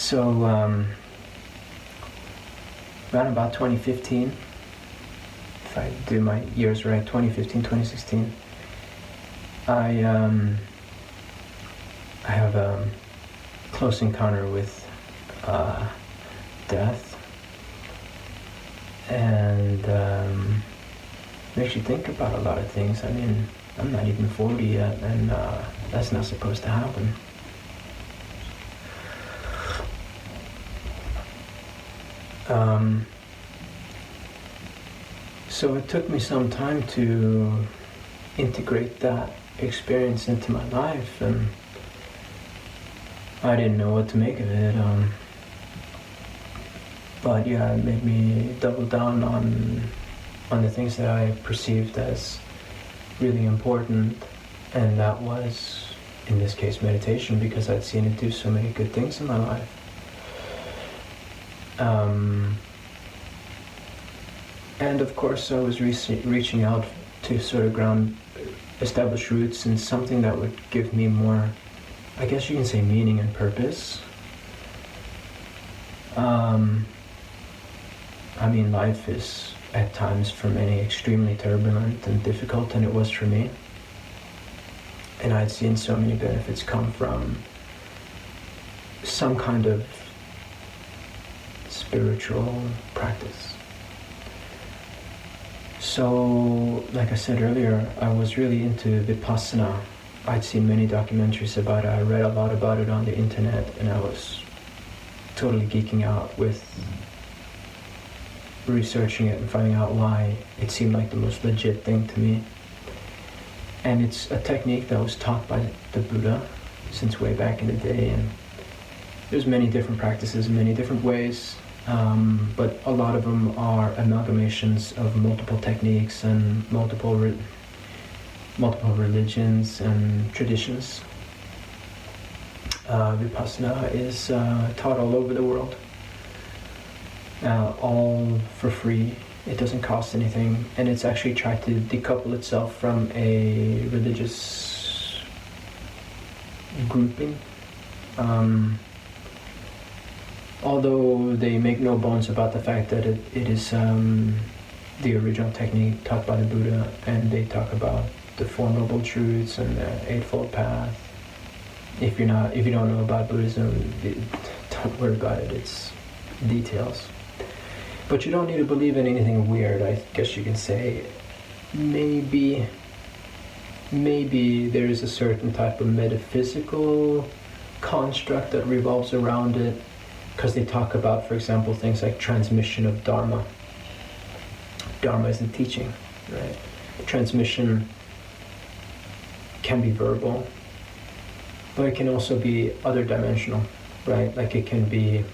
So around about 2015, if I do my years right, 2015, 2016, I have a close encounter with death, and makes you think about a lot of things. I mean, I'm not even 40 yet, and that's not supposed to happen. So it took me some time to integrate that experience into my life, and I didn't know what to make of it. But yeah, it made me double down on the things that I perceived as really important, and that was, in this case, meditation, because I'd seen it do so many good things in my life. And of course, I was reaching out to sort of establish roots in something that would give me more, I guess you can say, meaning and purpose. I mean, life is at times for many extremely turbulent and difficult, and it was for me. And I'd seen so many benefits come from some kind of spiritual practice. So, like I said earlier, I was really into Vipassana. I'd seen many documentaries about it, I read a lot about it on the internet, and I was totally geeking out with researching it and finding out why it seemed like the most legit thing to me. And it's a technique that was taught by the Buddha since way back in the day, and there's many different practices in many different ways, but a lot of them are amalgamations of multiple techniques and multiple religions and traditions. Vipassana is taught all over the world, all for free. It doesn't cost anything, and it's actually tried to decouple itself from a religious grouping. Although they make no bones about the fact that it is the original technique taught by the Buddha, and they talk about the Four Noble Truths and the Eightfold Path. If you don't know about Buddhism, don't worry about it. It's details. But you don't need to believe in anything weird, I guess you can say. Maybe there is a certain type of metaphysical construct that revolves around it, because they talk about, for example, things like transmission of Dharma. Dharma is the teaching, right? Transmission can be verbal, but it can also be other dimensional, right? Like it can be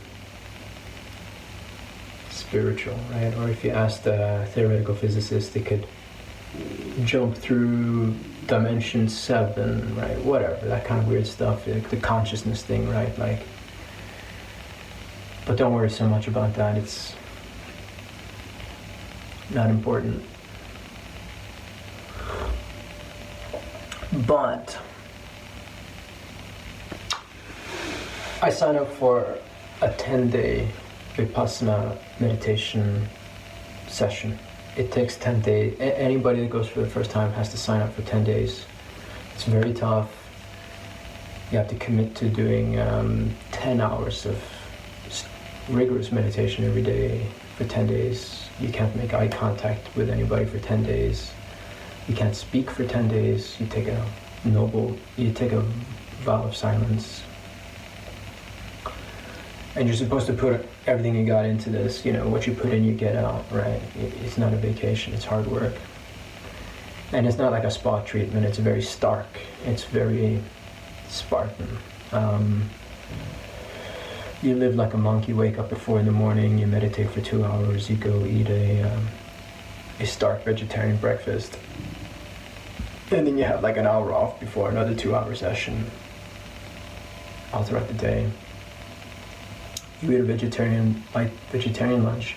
spiritual, right? Or if you asked a theoretical physicist, they could jump through dimension 7, right? Whatever, that kind of weird stuff, like the consciousness thing, right? Like, but don't worry so much about that. It's not important. But I signed up for a 10-day Vipassana meditation session. It takes 10 days. Anybody that goes for the first time has to sign up for 10 days. It's very tough. You have to commit to doing 10 hours of rigorous meditation every day for 10 days. You can't make eye contact with anybody for 10 days. You can't speak for 10 days. You take a vow of silence. And you're supposed to put everything you got into this. You know, what you put in, you get out, right? It's not a vacation, it's hard work. And it's not like a spa treatment, it's very stark. It's very Spartan. You live like a monk, you wake up at 4 a.m, you meditate for 2 hours, you go eat a stark vegetarian breakfast. And then you have like an hour off before another 2-hour session all throughout the day. You eat a vegetarian lunch.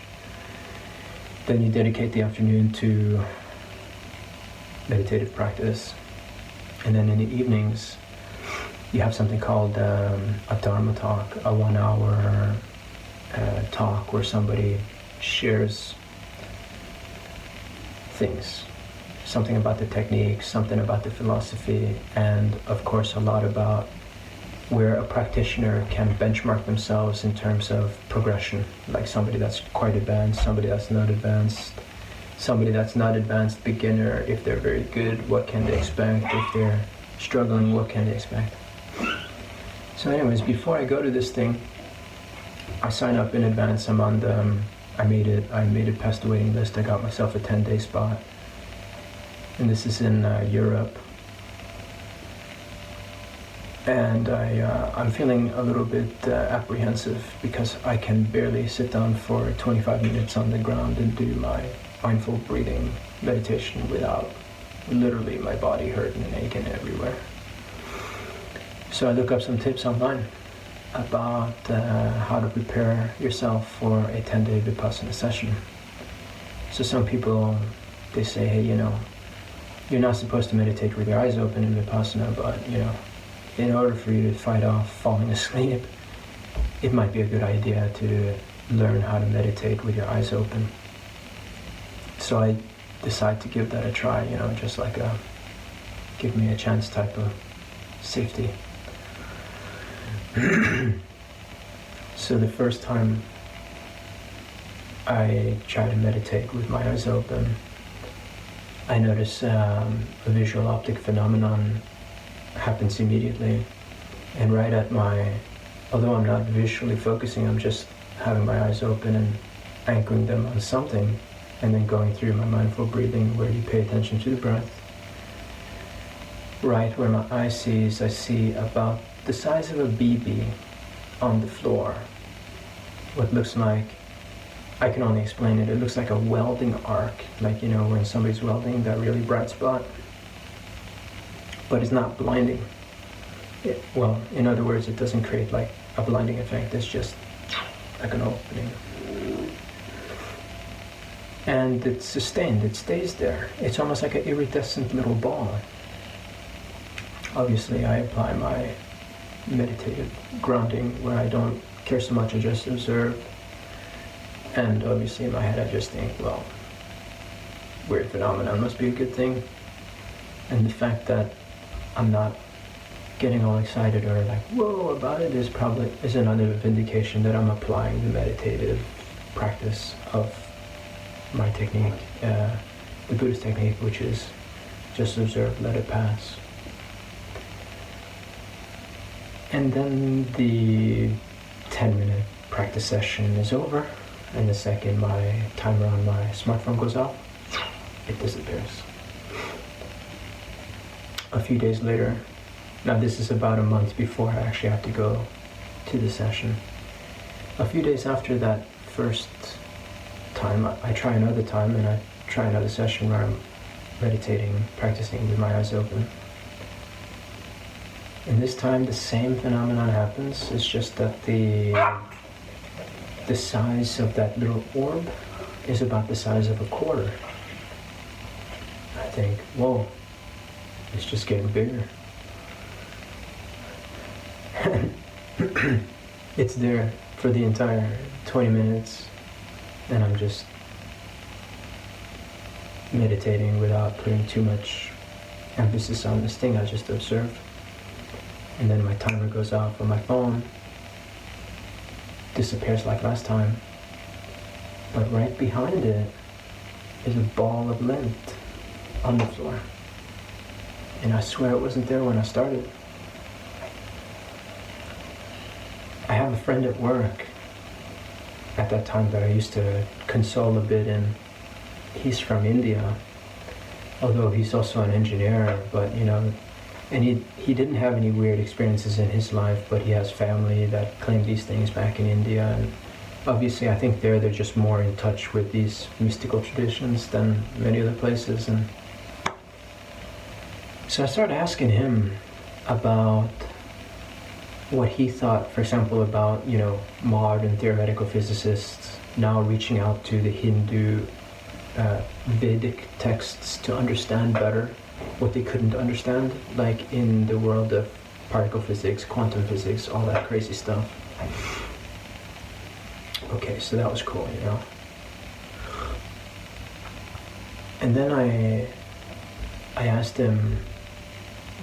Then you dedicate the afternoon to meditative practice. And then in the evenings, you have something called a Dharma talk, a 1 hour talk where somebody shares things, something about the technique, something about the philosophy, and of course a lot about where a practitioner can benchmark themselves in terms of progression, like somebody that's quite advanced, somebody that's not advanced, somebody that's not advanced, beginner, if they're very good, what can they expect, if they're struggling, what can they expect. So anyways, before I go to this thing, I sign up in advance. I'm on the, I made it past the waiting list. I got myself a 10-day spot, and this is in Europe. And I'm feeling a little bit apprehensive because I can barely sit down for 25 minutes on the ground and do my mindful breathing meditation without literally my body hurting and aching everywhere. So I look up some tips online about how to prepare yourself for a 10-day Vipassana session. So some people, they say, hey, you know, you're not supposed to meditate with your eyes open in Vipassana, but, you know, in order for you to fight off falling asleep, it might be a good idea to learn how to meditate with your eyes open. So I decide to give that a try, you know, just like a give me a chance type of safety. So the first time I try to meditate with my eyes open, I notice a visual optic phenomenon happens immediately, and right at my, although I'm not visually focusing, I'm just having my eyes open and anchoring them on something, and then going through my mindful breathing where you pay attention to the breath. Right where my eye sees, I see about the size of a BB on the floor. What looks like, I can only explain it, it looks like a welding arc, like, you know, when somebody's welding that really bright spot. But it's not blinding. Well, in other words, it doesn't create like a blinding effect, it's just like an opening. And it's sustained, it stays there. It's almost like an iridescent little ball. Obviously, I apply my meditative grounding where I don't care so much, I just observe. And obviously in my head I just think, well, weird phenomenon must be a good thing. And the fact that I'm not getting all excited or like, whoa, about it is another vindication that I'm applying the meditative practice of my technique, the Buddhist technique, which is just observe, let it pass. And then the 10-minute practice session is over, and the second my timer on my smartphone goes off, it disappears. A few days later, now this is about a month before I actually have to go to the session. A few days after that first time, I try another time and I try another session where I'm meditating, practicing with my eyes open. And this time the same phenomenon happens, it's just that the size of that little orb is about the size of a quarter. I think, whoa, it's just getting bigger. It's there for the entire 20 minutes, and I'm just meditating without putting too much emphasis on this thing. I just observe. And then my timer goes off on my phone, disappears like last time, but right behind it is a ball of lint on the floor. And I swear it wasn't there when I started. I have a friend at work at that time that I used to console a bit, and he's from India, although he's also an engineer, but you know, and he didn't have any weird experiences in his life, but he has family that claim these things back in India, and obviously I think they're just more in touch with these mystical traditions than many other places. And so I started asking him about what he thought, for example, about, you know, modern theoretical physicists now reaching out to the Hindu Vedic texts to understand better what they couldn't understand, like in the world of particle physics, quantum physics, all that crazy stuff. Okay, so that was cool, you know. And then I asked him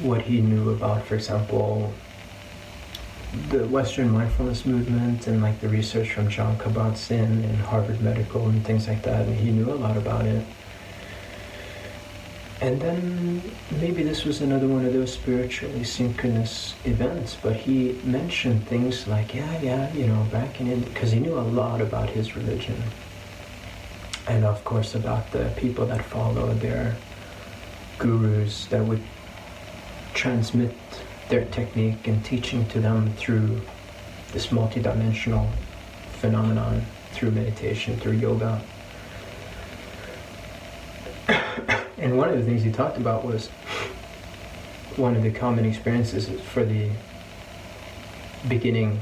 what he knew about, for example, the Western mindfulness movement and like the research from John Kabat-Zinn and Harvard Medical and things like that, and he knew a lot about it. And then maybe this was another one of those spiritually synchronous events, but he mentioned things like, yeah, you know, back in India, because he knew a lot about his religion. And of course about the people that follow their gurus that would transmit their technique and teaching to them through this multidimensional phenomenon, through meditation, through yoga. And one of the things he talked about was one of the common experiences for the beginning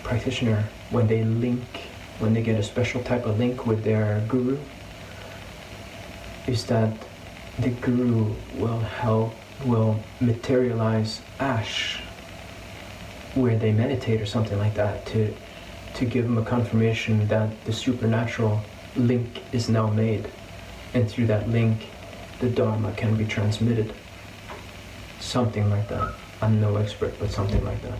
practitioner when they get a special type of link with their guru, is that the guru will materialize ash where they meditate or something like that to give them a confirmation that the supernatural link is now made. And through that link, the Dharma can be transmitted. Something like that. I'm no expert, but something like that.